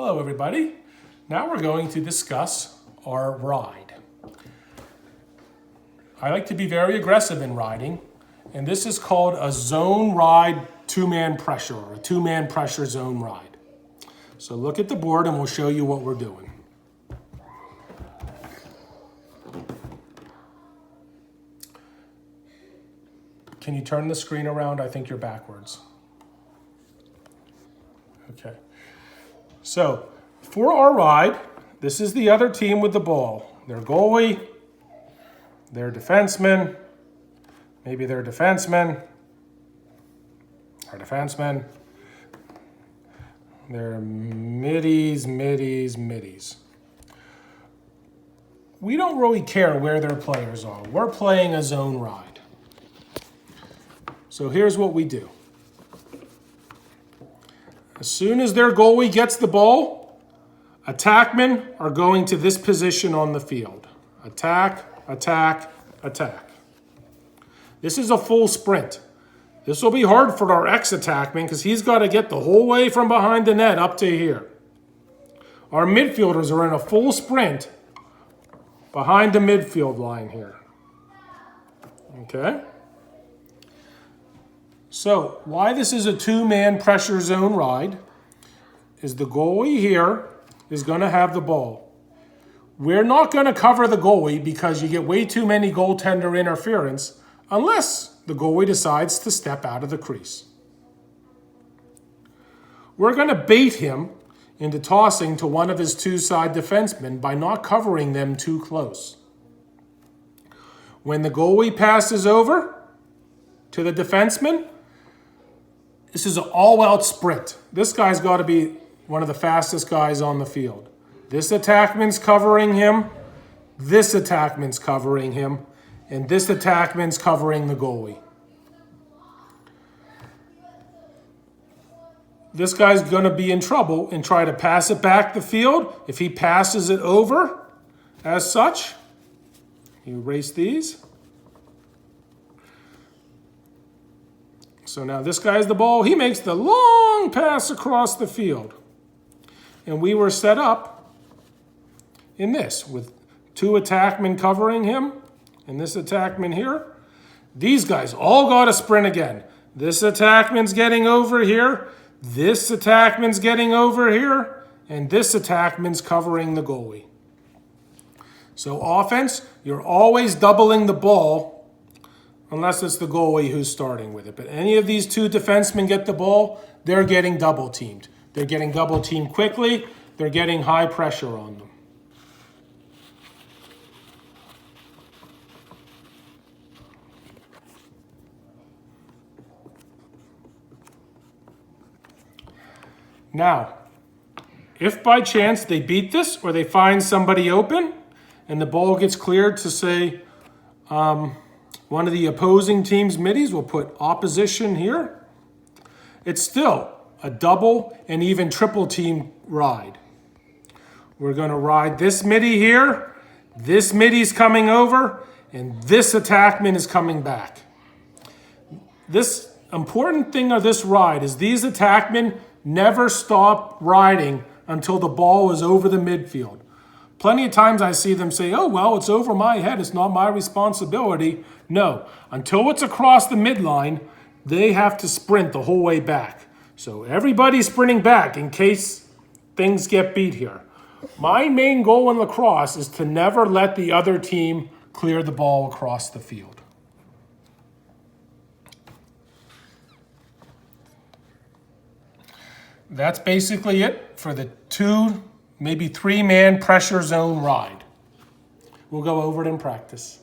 Hello everybody. Now we're going to discuss our ride. I like to be very aggressive in riding, and this is called a zone ride two-man pressure, or a two-man pressure zone ride. So look at the board and we'll show you what we're doing. Can you turn the screen around? I think you're backwards. Okay. So, for our ride, this is the other team with the ball. Their goalie, their defenseman, maybe their defenseman, our defenseman, their middies. We don't really care where their players are. We're playing a zone ride. So here's what we do. As soon as their goalie gets the ball, attackmen are going to this position on the field. Attack, attack, attack. This is a full sprint. This will be hard for our ex-attackman because he's got to get the whole way from behind the net up to here. Our midfielders are in a full sprint behind the midfield line here. Okay? So, why this is a two-man pressure zone ride is the goalie here is going to have the ball. We're not going to cover the goalie because you get way too many goaltender interference unless the goalie decides to step out of the crease. We're going to bait him into tossing to one of his two-side defensemen by not covering them too close. When the goalie passes over to the defenseman, this is an all-out sprint. This guy's got to be one of the fastest guys on the field. This attackman's covering him, this attackman's covering him, and this attackman's covering the goalie. This guy's going to be in trouble and try to pass it back the field. If he passes it over as such, you erase these. So now this guy's the ball. He makes the long pass across the field. And we were set up in this with two attackmen covering him and this attackman here. These guys all got to sprint again. This attackman's getting over here. This attackman's getting over here. And this attackman's covering the goalie. So offense, you're always doubling the ball unless it's the goalie who's starting with it. But any of these two defensemen get the ball, they're getting double teamed. They're getting double teamed quickly. They're getting high pressure on them. Now, if by chance they beat this or they find somebody open and the ball gets cleared to say, one of the opposing team's middies will put opposition here. It's still a double and even triple team ride. We're going to ride this middie here, this middie's coming over, and this attackman is coming back. This important thing of this ride is these attackmen never stop riding until the ball is over the midfield. Plenty of times I see them say, oh, well, it's over my head. It's not my responsibility. No, until it's across the midline, they have to sprint the whole way back. So everybody's sprinting back in case things get beat here. My main goal in lacrosse is to never let the other team clear the ball across the field. That's basically it for the two, maybe three-man pressure zone ride. We'll go over it in practice.